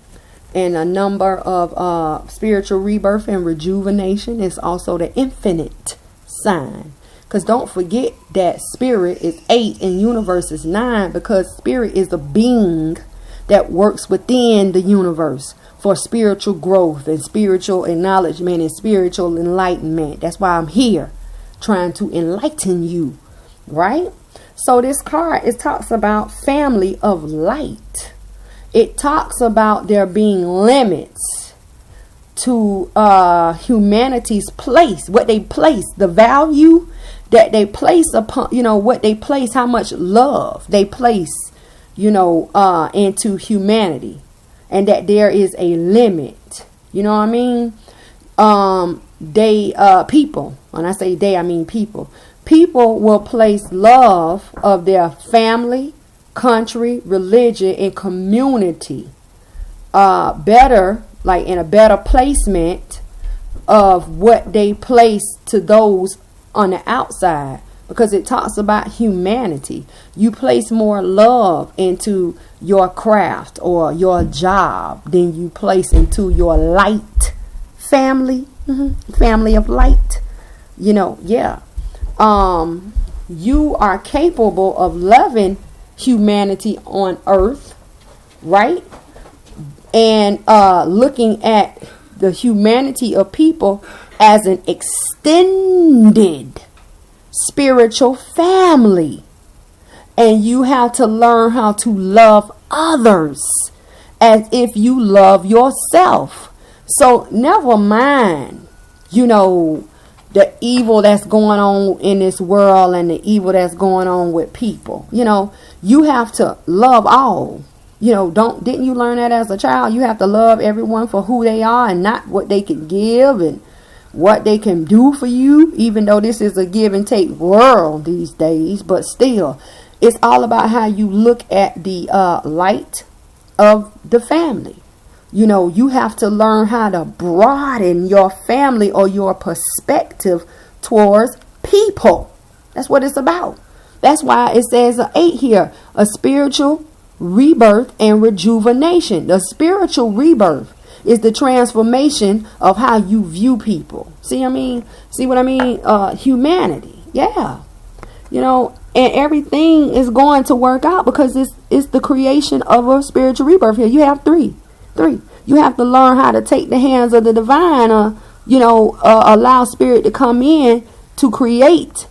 a number of spiritual rebirth and rejuvenation. Is also the infinite sign. Because don't forget that spirit is 8 and universe is 9. Because spirit is a being that works within the universe for spiritual growth and spiritual acknowledgement and spiritual enlightenment. That's why I'm here, trying to enlighten you, right? So this card, it talks about family of light. It talks about there being limits to humanity's place, what they place, the value that they place upon, what they place, how much love they place, into humanity. And that there is a limit. You know what I mean? People, when I say they, I mean people. People will place love of their family, country, religion, and community better, like in a better placement of what they place to those on the outside. Because it talks about humanity. You place more love into your craft or your job than you place into your light family. Family of light. You are capable of loving humanity on earth, right? And looking at the humanity of people as an extended spiritual family. And you have to learn how to love others as if you love yourself. So never mind, the evil that's going on in this world and the evil that's going on with people. You have to love all. Didn't you learn that as a child? You have to love everyone for who they are and not what they can give and what they can do for you, even though this is a give and take world these days. But still, it's all about how you look at the light of the family. You have to learn how to broaden your family or your perspective towards people. That's what it's about. That's why it says an 8 here, a spiritual rebirth and rejuvenation. The spiritual rebirth is the transformation of how you view people. See what I mean? Humanity. Yeah. And everything is going to work out because it's the creation of a spiritual rebirth here. You have three. You have to learn how to take the hands of the divine, allow spirit to come in to create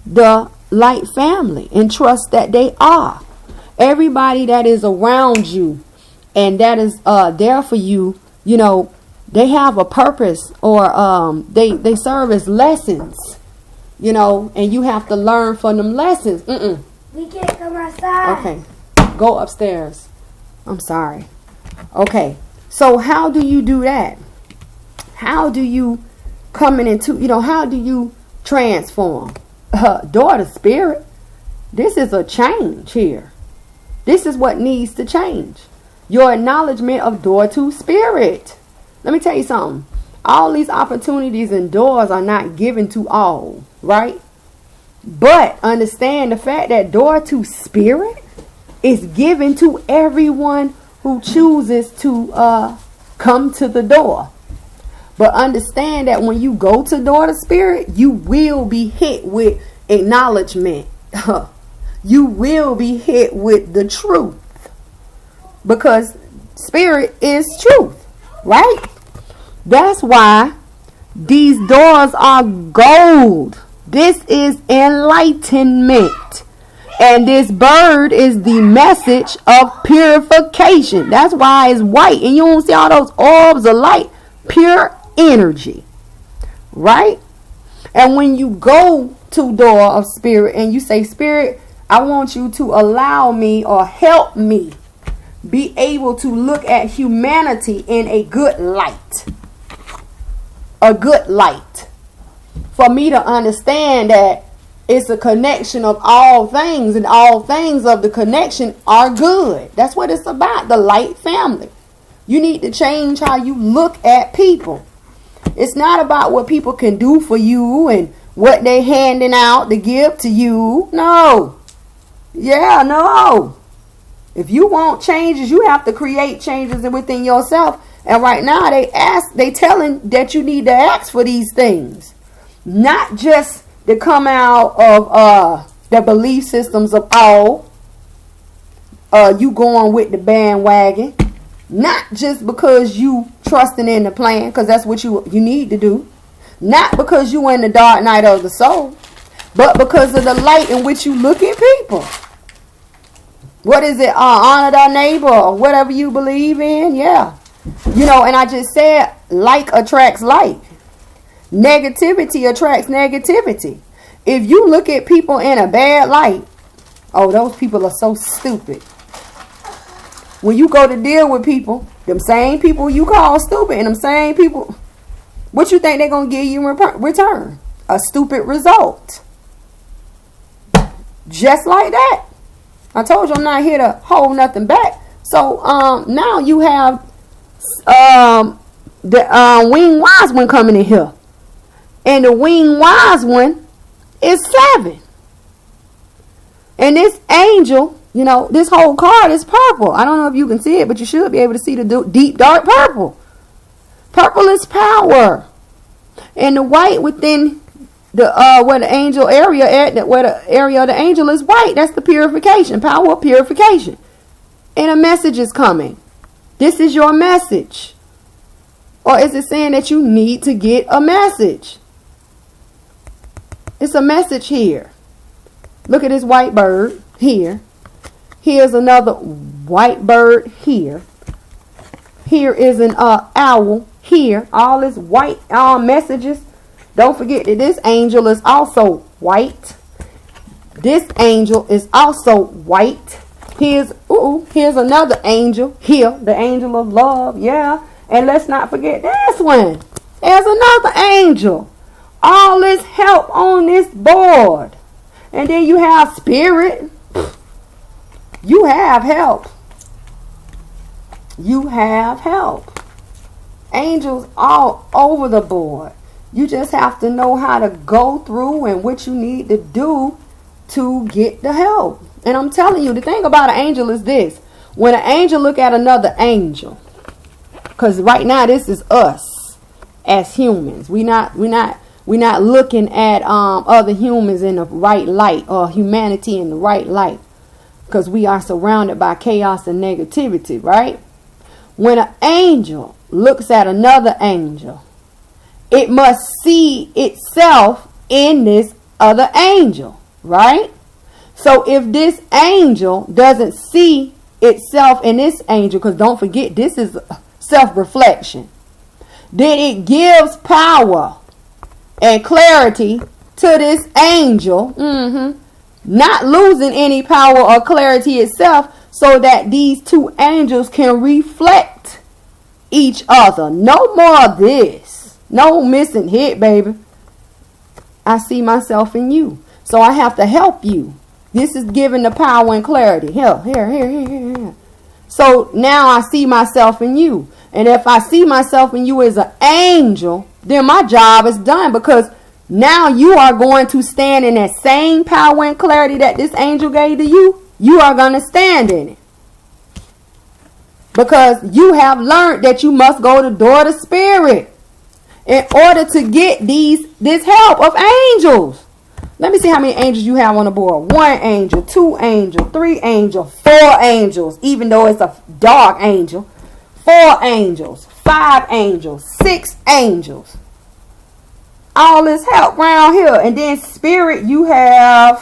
the light family and trust that they are. Everybody that is around you and that is there for you, they have a purpose or they serve as lessons, and you have to learn from them lessons. We can't come outside. Okay, go upstairs. I'm sorry. Okay, so how do you do that? How do you how do you transform? Daughter spirit, this is a change here. This is what needs to change. Your acknowledgement of door to spirit. Let me tell you something. All these opportunities and doors are not given to all, right? But understand the fact that door to spirit is given to everyone who chooses to come to the door. But understand that when you go to door to spirit, you will be hit with acknowledgement. You will be hit with the truth. Because spirit is truth, right? That's why these doors are gold. This is enlightenment. And this bird is the message of purification. That's why it's white. And you don't see all those orbs of light. Pure energy. Right? And when you go to door of spirit and you say, Spirit, I want you to allow me or help me be able to look at humanity in a good light. A good light. For me to understand that it's a connection of all things, and all things of the connection are good. That's what it's about, the light family. You need to change how you look at people. It's not about what people can do for you and what they're handing out to give to you. No. Yeah, no. If you want changes, you have to create changes within yourself. And right now they telling that you need to ask for these things. Not just to come out of the belief systems of you going with the bandwagon. Not just because you trusting in the plan, because that's what you need to do. Not because you in the dark night of the soul, but because of the light in which you look at people. What is it? Honor thy neighbor, or whatever you believe in. Yeah. You know, and I just said, like attracts like. Negativity attracts negativity. If you look at people in a bad light, oh, those people are so stupid. When you go to deal with people, them same people you call stupid, and them same people, what you think they're going to give you in return? A stupid result. Just like that. I told you I'm not here to hold nothing back. So now you have the winged wise one coming in here. And the winged wise one is 7. And this angel, you know, this whole card is purple. I don't know if you can see it, but you should be able to see the deep dark purple. Purple is power. And the white within the where the angel area at, where the area of the angel is white, that's the purification, power of purification. And a message is coming. This is your message. Or is it saying that you need to get a message? It's a message here. Look at this white bird here. Here's another white bird here. Here is an owl here. All this white messages. Don't forget that this angel is also white. This angel is also white. Here's another angel here. The angel of love. Yeah. And let's not forget this one. There's another angel. All this help on this board. And then you have spirit. You have help. You have help. Angels all over the board. You just have to know how to go through and what you need to do to get the help. And I'm telling you, the thing about an angel is this. When an angel look at another angel, because right now this is us as humans. We're not looking at other humans in the right light, or humanity in the right light, because we are surrounded by chaos and negativity, right? When an angel looks at another angel, it must see itself in this other angel, right? So if this angel doesn't see itself in this angel, because don't forget, this is self-reflection, then it gives power and clarity to this angel, not losing any power or clarity itself, so that these two angels can reflect each other. No more of this. No missing hit, baby. I see myself in you, so I have to help you. This is giving the power and clarity. Here. So now I see myself in you. And if I see myself in you as an angel, then my job is done, because now you are going to stand in that same power and clarity that this angel gave to you. You are going to stand in it. Because you have learned that you must go to door to spirit in order to get this help of angels. Let me see how many angels you have on the board. 1 angel, 2 angel, 3 angel, 4 angels, even though it's a dark angel. 4 angels, 5 angels, 6 angels. all this help around here. And then spirit, you have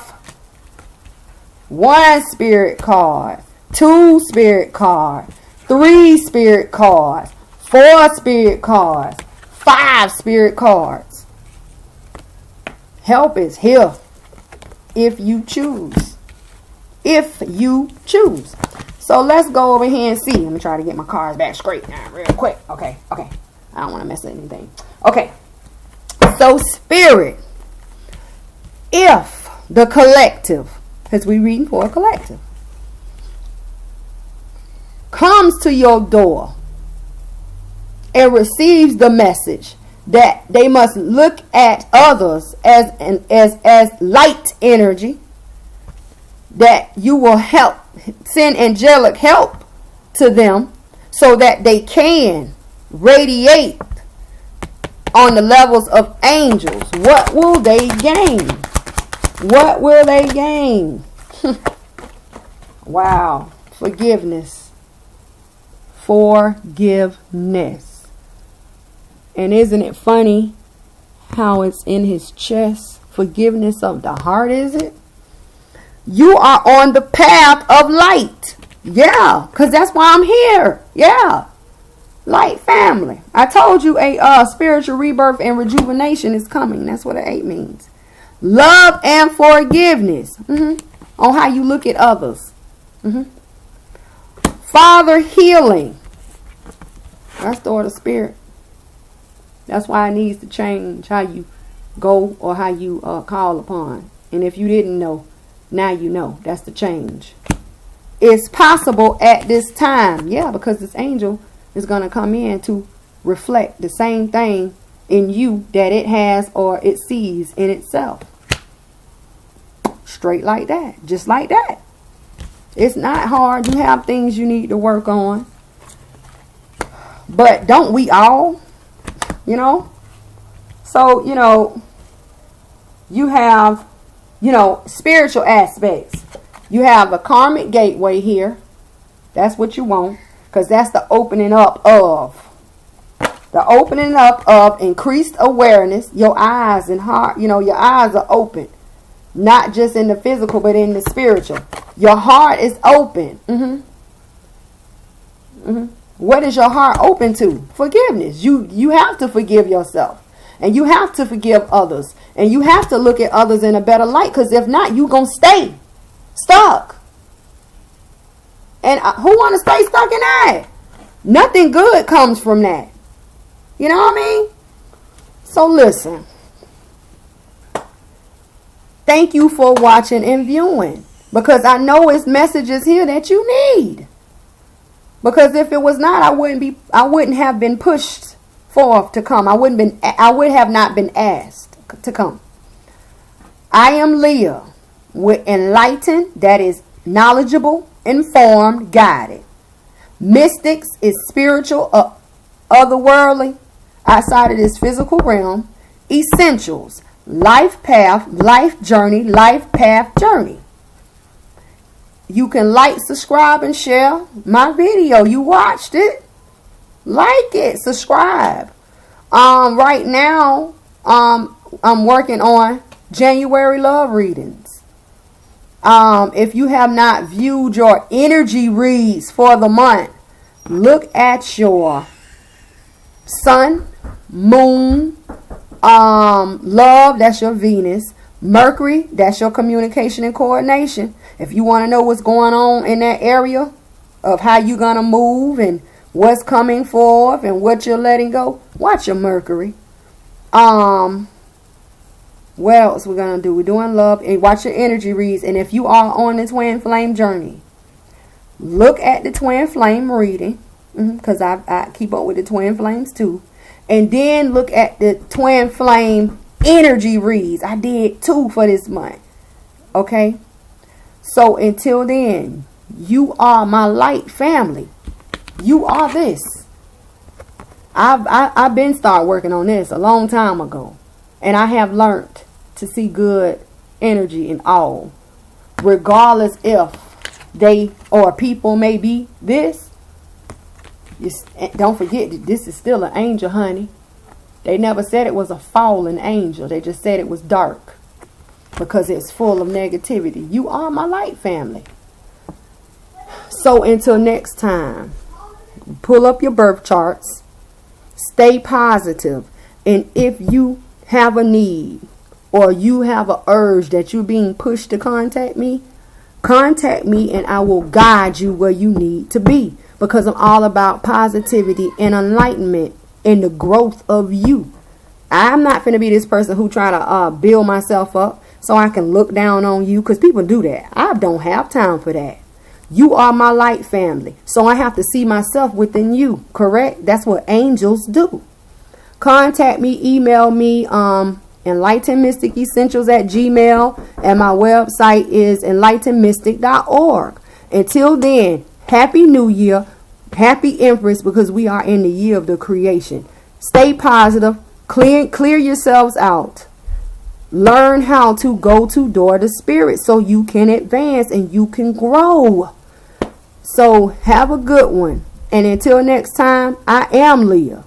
1 spirit card, 2 spirit cards, 3 spirit cards, 4 spirit cards, 5 spirit cards. Help is here if you choose. If you choose. So let's go over here and see. Let me try to get my cards back straight now real quick. Okay. I don't want to mess up anything. Okay. So spirit, if the collective, because we're reading for a collective, comes to your door and receives the message that they must look at others as light energy, that you will help, send angelic help to them so that they can radiate on the levels of angels. What will they gain? What will they gain? Wow. Forgiveness. Forgiveness. And isn't it funny how it's in his chest? Forgiveness of the heart, is it? You are on the path of light. Yeah, because that's why I'm here. Yeah. Light family. I told you a spiritual rebirth and rejuvenation is coming. That's what an 8 means. Love and forgiveness. On how you look at others. Father healing. That's the order of spirit. That's why it needs to change how you go or how you call upon. And if you didn't know, now you know. That's the change. It's possible at this time. Yeah, because this angel is going to come in to reflect the same thing in you that it has or it sees in itself. Straight like that. Just like that. It's not hard. You have things you need to work on. But don't we all? You know? So, you know, you have, you know, spiritual aspects. You have a karmic gateway here. That's what you want. Because that's the opening up of. The opening up of increased awareness. Your eyes and heart, you know, your eyes are open. Not just in the physical, but in the spiritual. Your heart is open. What is your heart open to? Forgiveness. You have to forgive yourself. And you have to forgive others. And you have to look at others in a better light. Because if not, you're going to stay stuck. And who want to stay stuck in that? Nothing good comes from that. You know what I mean? So listen. Thank you for watching and viewing. Because I know it's messages here that you need. Because if it was not, I wouldn't have been pushed forth to come. I would have not been asked to come. I am Leah with enlightened, that is knowledgeable, informed, guided. Mystics is spiritual, otherworldly, outside of this physical realm. Essentials, life path, life journey, life path journey. You can like, subscribe, and share my video. You watched it. Like it. Subscribe. Right now, I'm working on January love readings. If you have not viewed your energy reads for the month, look at your sun, moon, love, that's your Venus, Mercury, that's your communication and coordination. If you want to know what's going on in that area of how you're going to move and what's coming forth and what you're letting go, watch your Mercury. What else we're going to do? We're doing love and watch your energy reads. And if you are on the twin flame journey, look at the twin flame reading, because I keep up with the twin flames too. And then look at the twin flame energy reads. I did 2 for this month. Okay? So until then, you are my light family. You are this. I've been started working on this a long time ago. And I have learned to see good energy in all. Regardless if they or people may be this. Don't forget that this is still an angel, honey. They never said it was a fallen angel. They just said it was dark because it's full of negativity. You are my light family. So until next time, pull up your birth charts. Stay positive. And if you have a need or you have an urge that you're being pushed to contact me and I will guide you where you need to be. Because I'm all about positivity and enlightenment and the growth of you. I'm not going to be this person who try to build myself up so I can look down on you, because people do that. I don't have time for that. You are my light family, so I have to see myself within you, correct? That's what angels do. Contact me, email me, Enlightened Mystic Essentials at Gmail, and my website is enlightenedmystic.org. Until then, Happy New Year, Happy Empress, because we are in the year of the creation. Stay positive, clear yourselves out. Learn how to go to door to spirit so you can advance and you can grow. So have a good one. And until next time, I am Leah.